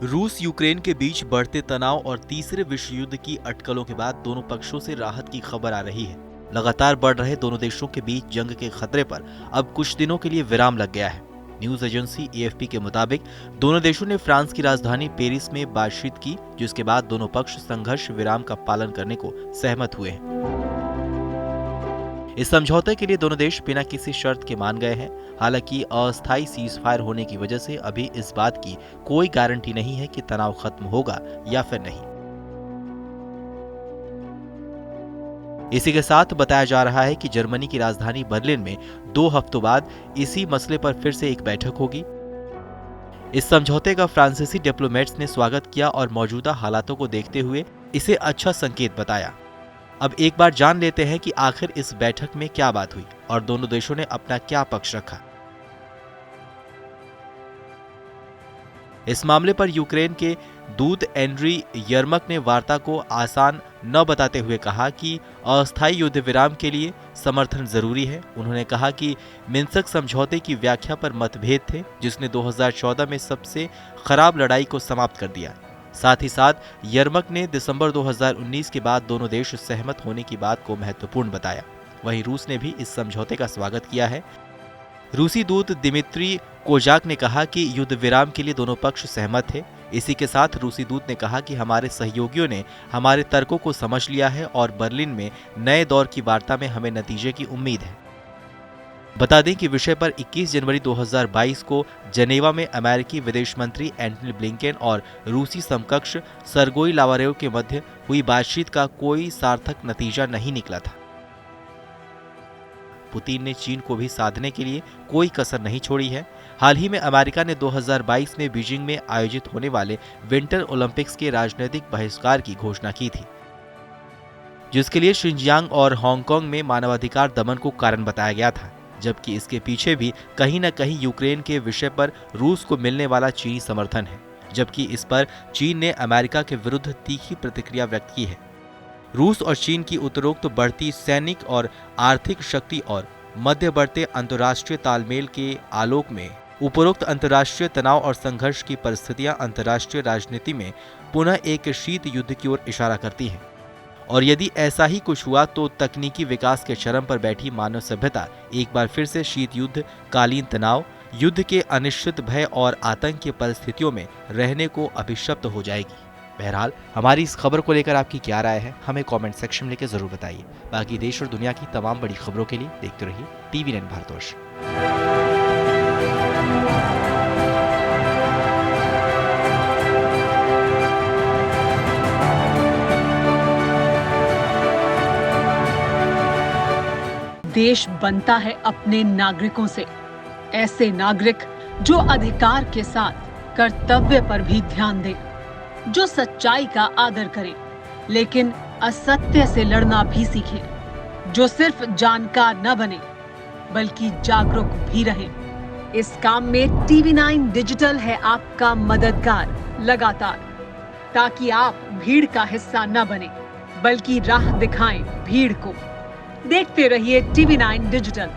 रूस यूक्रेन के बीच बढ़ते तनाव और तीसरे विश्व युद्ध की अटकलों के बाद दोनों पक्षों से राहत की खबर आ रही है। लगातार बढ़ रहे दोनों देशों के बीच जंग के खतरे पर अब कुछ दिनों के लिए विराम लग गया है। न्यूज एजेंसी एएफपी के मुताबिक दोनों देशों ने फ्रांस की राजधानी पेरिस में बातचीत की, जिसके बाद दोनों पक्ष संघर्ष विराम का पालन करने को सहमत हुए हैं। इस समझौते के लिए दोनों देश बिना किसी शर्त के मान गए हैं। हालांकि अस्थायी सीजफायर होने की वजह से अभी इस बात की कोई गारंटी नहीं है कि तनाव खत्म होगा या फिर नहीं। इसी के साथ बताया जा रहा है कि जर्मनी की राजधानी बर्लिन में 2 हफ्तों बाद इसी मसले पर फिर से एक बैठक होगी। इस समझौते का फ्रांसीसी डिप्लोमेट्स ने स्वागत किया और मौजूदा हालातों को देखते हुए इसे अच्छा संकेत बताया। अब एक बार जान लेते हैं कि आखिर इस बैठक में क्या बात हुई और दोनों देशों ने अपना क्या पक्ष रखा। इस मामले पर यूक्रेन के दूत एंड्री यर्मक ने वार्ता को आसान न बताते हुए कहा कि अस्थायी युद्ध विराम के लिए समर्थन जरूरी है। उन्होंने कहा कि मिन्स्क समझौते की व्याख्या पर मतभेद थे, जिसने 2014 में सबसे खराब लड़ाई को समाप्त कर दिया। साथ ही साथ यर्मक ने दिसंबर 2019 के बाद दोनों देश सहमत होने की बात को महत्वपूर्ण बताया। वहीं रूस ने भी इस समझौते का स्वागत किया है। रूसी दूत दिमित्री कोजाक ने कहा कि युद्ध विराम के लिए दोनों पक्ष सहमत थे। इसी के साथ रूसी दूत ने कहा कि हमारे सहयोगियों ने हमारे तर्कों को समझ लिया है और बर्लिन में नए दौर की वार्ता में हमें नतीजे की उम्मीद है। बता दें कि विषय पर 21 जनवरी 2022 को जनेवा में अमेरिकी विदेश मंत्री एंटनी ब्लिंकेन और रूसी समकक्ष सरगोई लावारेव के मध्य हुई बातचीत का कोई सार्थक नतीजा नहीं निकला था। पुतिन ने चीन को भी साधने के लिए कोई कसर नहीं छोड़ी है। हाल ही में अमेरिका ने 2022 में बीजिंग में आयोजित होने वाले विंटर ओलंपिक्स के राजनीतिक बहिष्कार की घोषणा की थी, जिसके लिए शिनजियांग और हांगकांग में मानवाधिकार दमन को कारण बताया गया था। जबकि इसके पीछे भी कहीं न कहीं यूक्रेन के विषय पर रूस को मिलने वाला चीनी समर्थन है, जबकि इस पर चीन ने अमेरिका के विरुद्ध तीखी प्रतिक्रिया व्यक्त की है। रूस और चीन की उत्तरोक्त बढ़ती सैनिक और आर्थिक शक्ति और मध्यवर्ती अंतर्राष्ट्रीय तालमेल के आलोक में उपरोक्त अंतर्राष्ट्रीय तनाव और संघर्ष की परिस्थितियां अंतर्राष्ट्रीय राजनीति में पुनः एक शीत युद्ध की ओर इशारा करती हैं। और यदि ऐसा ही कुछ हुआ तो तकनीकी विकास के चरम पर बैठी मानव सभ्यता एक बार फिर से शीत युद्ध कालीन तनाव, युद्ध के अनिश्चित भय और आतंक की परिस्थितियों में रहने को अभिशप्त हो जाएगी। बहरहाल हमारी इस खबर को लेकर आपकी क्या राय है, हमें कमेंट सेक्शन में लेकर जरूर बताइए। बाकी देश और दुनिया की तमाम बड़ी खबरों के लिए देखते रहिए TV9 भारतवर्ष। देश बनता है अपने नागरिकों से, ऐसे नागरिक जो अधिकार के साथ कर्तव्य पर भी ध्यान दें, जो सच्चाई का आदर करें लेकिन असत्य से लड़ना भी सीखें, जो सिर्फ जानकार न बने बल्कि जागरूक भी रहें। इस काम में TV9 डिजिटल है आपका मददगार लगातार, ताकि आप भीड़ का हिस्सा न बने बल्कि राह दिखाएं भीड़ को। देखते रहिए TV9 डिजिटल।